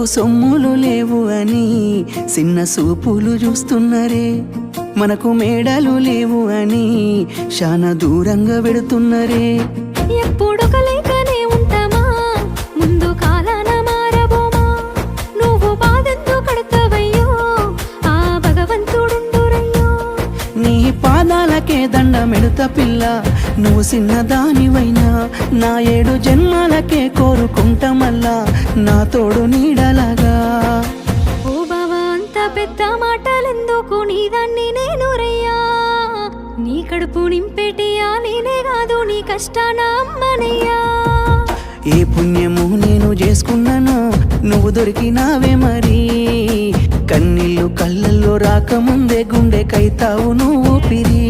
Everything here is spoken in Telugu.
మనకు సొమ్ములు లేవు అని చిన్న సూపులు చూస్తున్నరే, మనకు మేడలు లేవు అని శానా దూరంగా పెడుతున్నరే. ఎప్పుడు కలైకనే ఉంటామా, ముందు కాలాన మారబోమా. నువ్వు బాధెందు కడతావయ్యో, ఆ భగవంతుడుండురయ్యో. నీ పాదాలకే దండమెడుత పిల్ల, నువ్వు చిన్నదానివైనా నా 7 జన్మాలకే కోరుకుంటా మల్లా నా తోడు నీడలాగా. ఓ బావా అంత పెద్ద మాటలెందుకు, నీదాన్ని నేను రయ్యా. నీ కడుపు నింపెటియా నేనే కాదు, నీ కష్టాన అమ్మనయ్యా. ఏ పుణ్యము నేను చేసుకున్నానో నువ్వు దొరికినావే మరి, కన్నీళ్ళు కళ్ళల్లో రాకముందే గుండె కైతావు నువ్వు పిరి.